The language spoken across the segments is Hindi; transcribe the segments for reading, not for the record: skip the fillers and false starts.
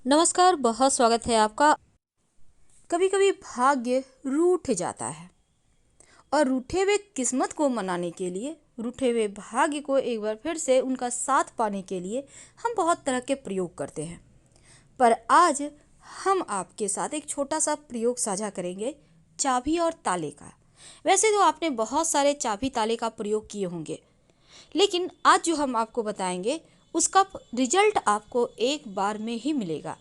नमस्कार, बहुत स्वागत है आपका। कभी कभी भाग्य रूठ जाता है और रूठे हुए किस्मत को मनाने के लिए, रूठे हुए भाग्य को एक बार फिर से उनका साथ पाने के लिए हम बहुत तरह के प्रयोग करते हैं। पर आज हम आपके साथ एक छोटा सा प्रयोग साझा करेंगे, चाबी और ताले का। वैसे तो आपने बहुत सारे चाबी ताले का प्रयोग किए होंगे, लेकिन आज जो हम आपको बताएंगे उसका रिजल्ट आपको एक बार में ही मिलेगा।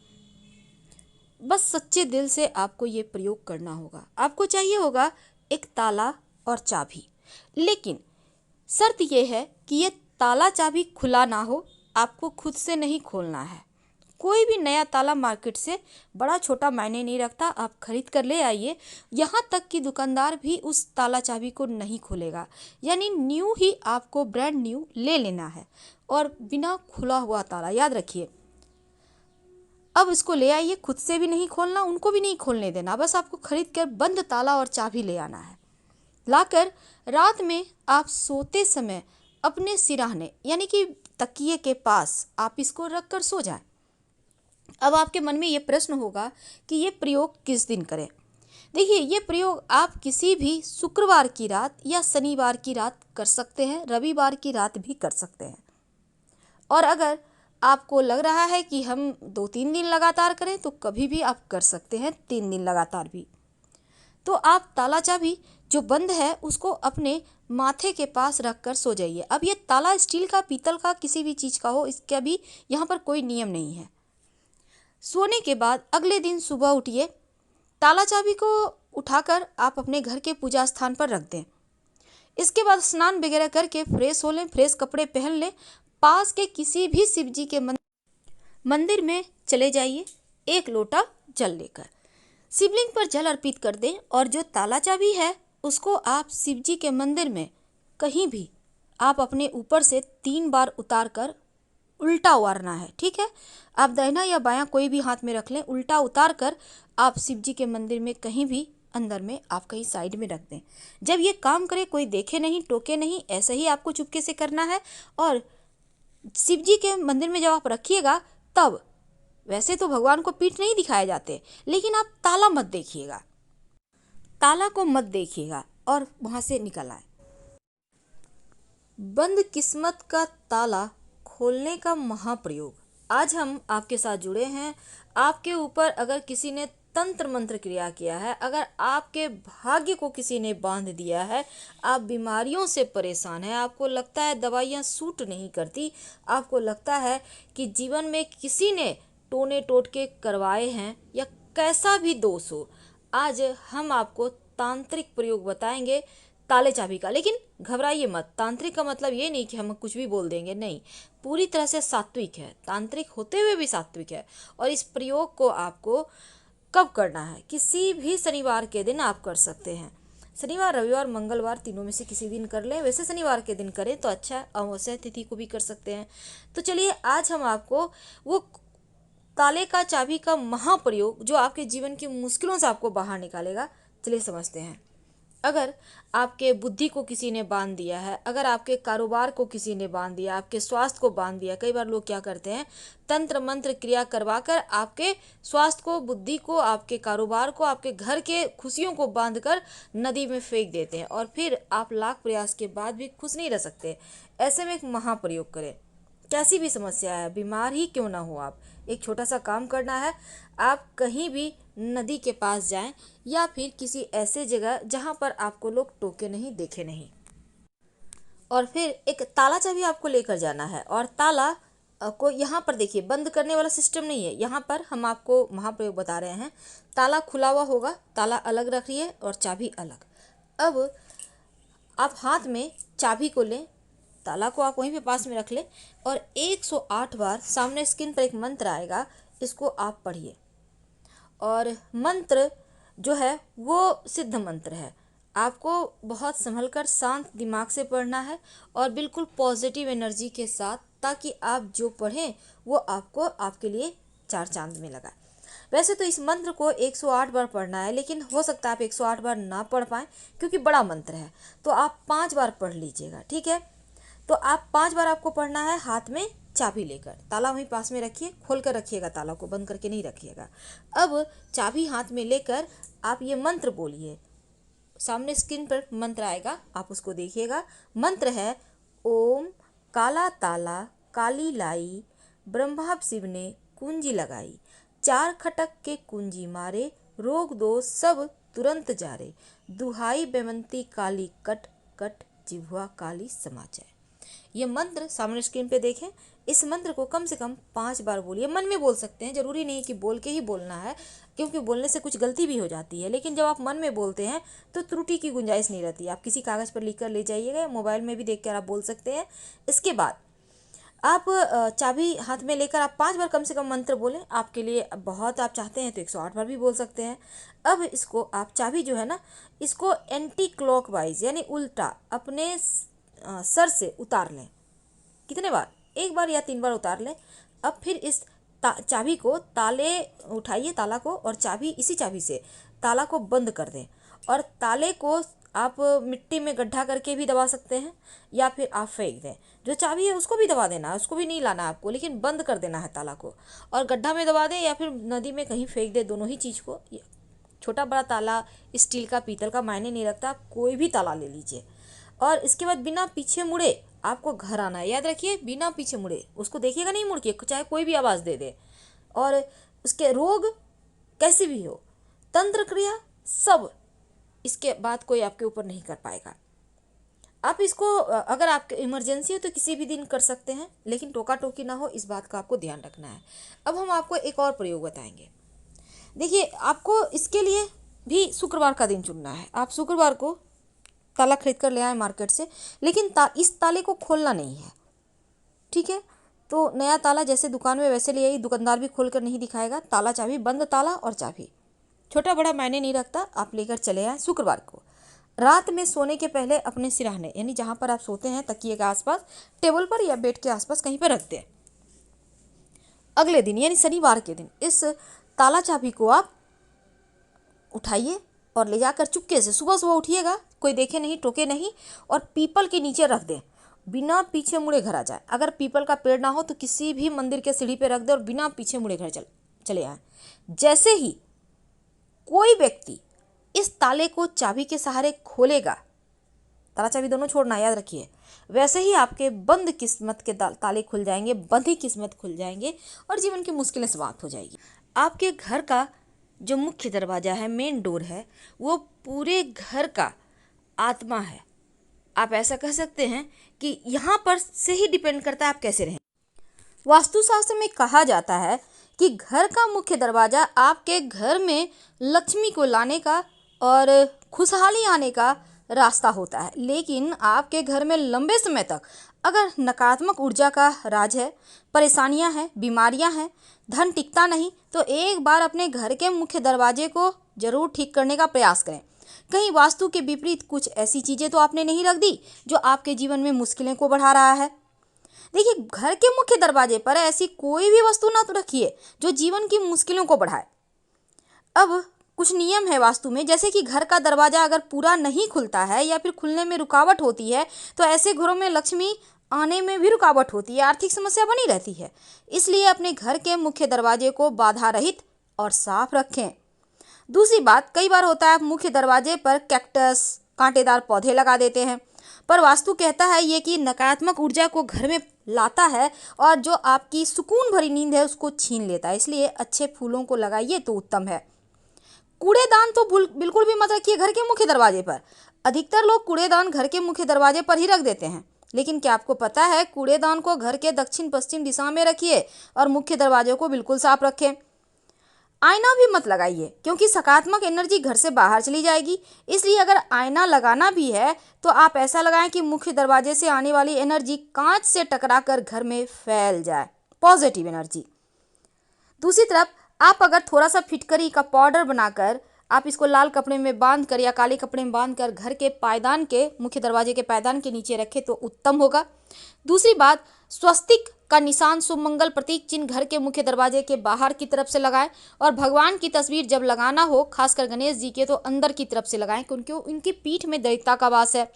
बस सच्चे दिल से आपको ये प्रयोग करना होगा। आपको चाहिए होगा एक ताला और चाबी, लेकिन शर्त यह है कि ये ताला चाबी खुला ना हो, आपको खुद से नहीं खोलना है। कोई भी नया ताला मार्केट से बड़ा छोटा मायने नहीं रखता, आप खरीद कर ले आइए। यहाँ तक कि दुकानदार भी उस ताला चाबी को नहीं खोलेगा, यानी न्यू ही आपको ब्रांड न्यू ले लेना है और बिना खुला हुआ ताला। याद रखिए, अब इसको ले आइए, खुद से भी नहीं खोलना, उनको भी नहीं खोलने देना। बस आपको खरीद कर बंद ताला और चाबी ले आना है। लाकर रात में आप सोते समय अपने सिरहाने यानी कि तकिए के पास आप इसको रख कर सो जाएं। अब आपके मन में ये प्रश्न होगा कि ये प्रयोग किस दिन करें। देखिए, ये प्रयोग आप किसी भी शुक्रवार की रात या शनिवार की रात कर सकते हैं, रविवार की रात भी कर सकते हैं। और अगर आपको लग रहा है कि हम 2-3 दिन लगातार करें, तो कभी भी आप कर सकते हैं 3 दिन लगातार भी। तो आप ताला चाबी जो बंद है उसको अपने माथे के पास रख कर सो जाइए। अब ये ताला स्टील का, पीतल का, किसी भी चीज़ का हो, इसका भी यहाँ पर कोई नियम नहीं है। सोने के बाद अगले दिन सुबह उठिए, ताला चाबी को उठाकर आप अपने घर के पूजा स्थान पर रख दें। इसके बाद स्नान वगैरह करके फ्रेश हो लें, फ्रेश कपड़े पहन लें। पास के किसी भी शिव जी के मंदिर में चले जाइए, एक लोटा जल लेकर शिवलिंग पर जल अर्पित कर दें। और जो ताला चाबी है उसको आप शिव जी के मंदिर में कहीं भी आप अपने ऊपर से 3 बार उतार कर उल्टा उतारना है। ठीक है, आप दाहिना या बायां कोई भी हाथ में रख लें, उल्टा उतार कर आप शिव जी के मंदिर में कहीं भी अंदर में आप कहीं साइड में रख दें। जब ये काम करे, कोई देखे नहीं, टोके नहीं, ऐसे ही आपको चुपके से करना है। और शिव जी के मंदिर में जब आप रखिएगा, तब वैसे तो भगवान को पीठ नहीं दिखाए जाते, लेकिन आप ताला मत देखिएगा, ताला को मत देखिएगा और वहां से निकल आए। बंद किस्मत का ताला खोलने का महाप्रयोग। आज हम आपके साथ जुड़े हैं। आपके ऊपर अगर किसी ने तंत्र मंत्र क्रिया किया है, अगर आपके भाग्य को किसी ने बांध दिया है, आप बीमारियों से परेशान हैं, आपको लगता है दवाइयाँ सूट नहीं करती, आपको लगता है कि जीवन में किसी ने टोने टोटके करवाए हैं या कैसा भी दोष हो, आज हम आपको तांत्रिक प्रयोग बताएंगे ताले चाबी का। लेकिन घबराइए मत, तांत्रिक का मतलब ये नहीं कि हम कुछ भी बोल देंगे, नहीं, पूरी तरह से सात्विक है, तांत्रिक होते हुए भी सात्विक है। और इस प्रयोग को आपको कब करना है? किसी भी शनिवार के दिन आप कर सकते हैं। शनिवार, रविवार, मंगलवार, तीनों में से किसी दिन कर लें। वैसे शनिवार के दिन करें तो अच्छा है, अमावस्या तिथि को भी कर सकते हैं। तो चलिए, आज हम आपको वो ताले का चाबी का महाप्रयोग जो आपके जीवन की मुश्किलों से आपको बाहर निकालेगा, चलिए समझते हैं। अगर आपके बुद्धि को किसी ने बांध दिया है, अगर आपके कारोबार को किसी ने बांध दिया, आपके स्वास्थ्य को बांध दिया, कई बार लोग क्या करते हैं, तंत्र मंत्र क्रिया करवाकर आपके स्वास्थ्य को, बुद्धि को, आपके कारोबार को, आपके घर के खुशियों को बांधकर नदी में फेंक देते हैं और फिर आप लाख प्रयास के बाद भी खुश नहीं रह सकते। ऐसे में एक महाप्रयोग करें। कैसी भी समस्या है, बीमार ही क्यों ना हो, आप एक छोटा सा काम करना है। आप कहीं भी नदी के पास जाएं या फिर किसी ऐसे जगह जहां पर आपको लोग टोके नहीं, देखे नहीं, और फिर एक ताला चाबी आपको लेकर जाना है। और ताला को यहाँ पर देखिए, बंद करने वाला सिस्टम नहीं है, यहाँ पर हम आपको महाप्रयोग बता रहे हैं। ताला खुला हुआ होगा, ताला अलग रखिए और चाबी अलग। अब आप हाथ में चाबी को लें, ताला को आप वहीं पे पास में रख लें और 108 बार सामने स्क्रीन पर एक मंत्र आएगा, इसको आप पढ़िए। और मंत्र जो है वो सिद्ध मंत्र है, आपको बहुत संभल कर शांत दिमाग से पढ़ना है और बिल्कुल पॉजिटिव एनर्जी के साथ, ताकि आप जो पढ़ें वो आपको, आपके लिए 4 चांद में लगाए। वैसे तो इस मंत्र को 108 बार पढ़ना है, लेकिन हो सकता है आप 108 बार ना पढ़ पाएँ क्योंकि बड़ा मंत्र है, तो आप 5 बार पढ़ लीजिएगा। ठीक है, तो आप 5 बार आपको पढ़ना है। हाथ में चाबी लेकर। ताला वहीं पास में रखिए, खोल कर रखिएगा, ताला को बंद करके नहीं रखिएगा। अब चाबी हाथ में लेकर आप ये मंत्र बोलिए। सामने स्क्रीन पर मंत्र आएगा, आप उसको देखिएगा। मंत्र है ओम काला ताला काली लाई, ब्रह्मा शिव ने कुंजी लगाई, चार खटक के कुंजी मारे, रोग दोष सब तुरंत जारे, दुहाई बेमंती काली कट कट, जिह्वा काली समा जाए। ये मंत्र सामने स्क्रीन पे देखें। इस मंत्र को कम से कम 5 बार बोलिए। मन में बोल सकते हैं, जरूरी नहीं कि बोल के ही बोलना है, क्योंकि बोलने से कुछ गलती भी हो जाती है। लेकिन जब आप मन में बोलते हैं तो त्रुटि की गुंजाइश नहीं रहती। आप किसी कागज़ पर लिख कर ले जाइएगा, मोबाइल में भी देख कर आप बोल सकते हैं। इसके बाद आप चाबी हाथ में लेकर आप 5 बार कम से कम मंत्र बोलें। आपके लिए बहुत आप चाहते हैं तो 108 बार भी बोल सकते हैं। अब इसको आप चाबी जो है ना, इसको एंटी क्लॉकवाइज यानी उल्टा अपने सर से उतार लें। कितने बार? 1 बार या 3 बार उतार लें। अब फिर इस चाबी को ताले उठाइए, ताला को, और चाबी इसी चाबी से ताला को बंद कर दें। और ताले को आप मिट्टी में गड्ढा करके भी दबा सकते हैं, या फिर आप फेंक दें। जो चाबी है उसको भी दबा देना, उसको भी नहीं लाना आपको, लेकिन बंद कर देना है ताला को। और गड्ढा में दबा दें या फिर नदी में कहीं फेंक दें, दोनों ही चीज़ को। छोटा बड़ा ताला, स्टील का पीतल का मायने नहीं रखता, आप कोई भी ताला ले लीजिए। और इसके बाद बिना पीछे मुड़े आपको घर आना है। याद रखिए, बिना पीछे मुड़े, उसको देखिएगा नहीं मुड़ के, चाहे कोई भी आवाज़ दे दे। और उसके रोग कैसे भी हो, तंत्र क्रिया सब, इसके बाद कोई आपके ऊपर नहीं कर पाएगा। आप इसको अगर आपके इमरजेंसी हो तो किसी भी दिन कर सकते हैं, लेकिन टोका टोकी ना हो, इस बात का आपको ध्यान रखना है। अब हम आपको एक और प्रयोग बताएंगे। देखिए, आपको इसके लिए भी शुक्रवार का दिन चुनना है। आप शुक्रवार को ताला खरीद कर ले आए मार्केट से, लेकिन इस ताले को खोलना नहीं है, ठीक है? तो नया ताला जैसे दुकान में वैसे ले आइए, दुकानदार भी खोल कर नहीं दिखाएगा। ताला चाबी, बंद ताला और चाबी, छोटा बड़ा मायने नहीं रखता, आप लेकर चले आए शुक्रवार को। रात में सोने के पहले अपने सिरहाने यानी जहाँ पर आप सोते हैं तकिए के आसपास, टेबल पर या बेड के आसपास कहीं पर रख दें। अगले दिन यानी शनिवार के दिन इस ताला चाबी को आप उठाइए और ले जाकर चुपके से सुबह सुबह उठिएगा, कोई देखे नहीं, टोके नहीं, और पीपल के नीचे रख दें। बिना पीछे मुड़े घर आ जाए। अगर पीपल का पेड़ ना हो तो किसी भी मंदिर के सीढ़ी पे रख दे और बिना पीछे मुड़े घर चले आए। जैसे ही कोई व्यक्ति इस ताले को चाबी के सहारे खोलेगा, ताला चाबी दोनों छोड़ना, याद रखिए, वैसे ही आपके बंद किस्मत के ताले खुल जाएंगे, बंधी किस्मत खुल जाएंगे और जीवन की मुश्किलें समाप्त हो जाएगी। आपके घर का जो मुख्य दरवाज़ा है, मेन डोर है, वो पूरे घर का आत्मा है। आप ऐसा कह सकते हैं कि यहाँ पर से ही डिपेंड करता है आप कैसे रहें। वास्तुशास्त्र में कहा जाता है कि घर का मुख्य दरवाज़ा आपके घर में लक्ष्मी को लाने का और खुशहाली आने का रास्ता होता है। लेकिन आपके घर में लंबे समय तक अगर नकारात्मक ऊर्जा का राज है, परेशानियां हैं, बीमारियां हैं, धन टिकता नहीं, तो एक बार अपने घर के मुख्य दरवाजे को जरूर ठीक करने का प्रयास करें। कहीं वास्तु के विपरीत कुछ ऐसी चीज़ें तो आपने नहीं रख दी जो आपके जीवन में मुश्किलें को बढ़ा रहा है। देखिए, घर के मुख्य दरवाजे पर ऐसी कोई भी वस्तु ना तो रखिए जो जीवन की मुश्किलों को बढ़ाए। अब कुछ नियम है वास्तु में, जैसे कि घर का दरवाजा अगर पूरा नहीं खुलता है या फिर खुलने में रुकावट होती है तो ऐसे घरों में लक्ष्मी आने में भी रुकावट होती है, आर्थिक समस्या बनी रहती है। इसलिए अपने घर के मुख्य दरवाजे को बाधा रहित और साफ रखें। दूसरी बात, कई बार होता है आप मुख्य दरवाजे पर कैक्टस, कांटेदार पौधे लगा देते हैं, पर वास्तु कहता है ये कि नकारात्मक ऊर्जा को घर में लाता है और जो आपकी सुकून भरी नींद है उसको छीन लेता है। इसलिए अच्छे फूलों को लगाइए तो उत्तम है। कूड़ेदान तो बिल्कुल भी मत रखिए घर के मुख्य दरवाजे पर। अधिकतर लोग कूड़ेदान घर के मुख्य दरवाजे पर ही रख देते हैं, लेकिन क्या आपको पता है कूड़ेदान को घर के दक्षिण पश्चिम दिशा में रखिए और मुख्य दरवाजे को बिल्कुल साफ रखें। आईना भी मत लगाइए क्योंकि सकारात्मक एनर्जी घर से बाहर चली जाएगी। इसलिए अगर आईना लगाना भी है तो आप ऐसा लगाएं कि मुख्य दरवाजे से आने वाली एनर्जी कांच से टकराकर घर में फैल जाए, पॉजिटिव एनर्जी। दूसरी तरफ आप अगर थोड़ा सा फिटकरी का पाउडर बनाकर आप इसको लाल कपड़े में बांध कर या काले कपड़े में बांध कर घर के पायदान के, मुख्य दरवाजे के पायदान के नीचे रखें तो उत्तम होगा। दूसरी बात, स्वस्तिक का निशान, शुभ मंगल प्रतीक चिन्ह घर के मुख्य दरवाजे के बाहर की तरफ से लगाएं और भगवान की तस्वीर जब लगाना हो, खासकर गणेश जी के, तो अंदर की तरफ से लगाएं क्योंकि उनकी पीठ में दैत्यता का वास है।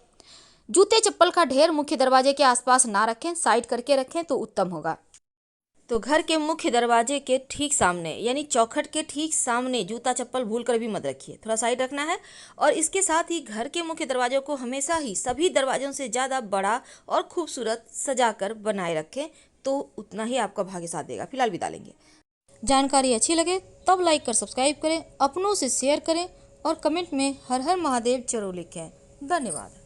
जूते चप्पल का ढेर मुख्य दरवाजे के आसपास ना रखें, साइड करके रखें तो उत्तम होगा। तो घर के मुख्य दरवाजे के ठीक सामने यानी चौखट के ठीक सामने जूता चप्पल भूल कर भी मत रखिए, थोड़ा साइड रखना है। और इसके साथ ही घर के मुख्य दरवाजों को हमेशा ही सभी दरवाजों से ज़्यादा बड़ा और खूबसूरत सजा कर बनाए रखें, तो उतना ही आपका भाग्य साथ देगा। फिलहाल विदा लेंगे। जानकारी अच्छी लगे तब लाइक कर सब्सक्राइब करें, अपनों से शेयर करें और कमेंट में हर हर महादेव जरूर लिखें। धन्यवाद।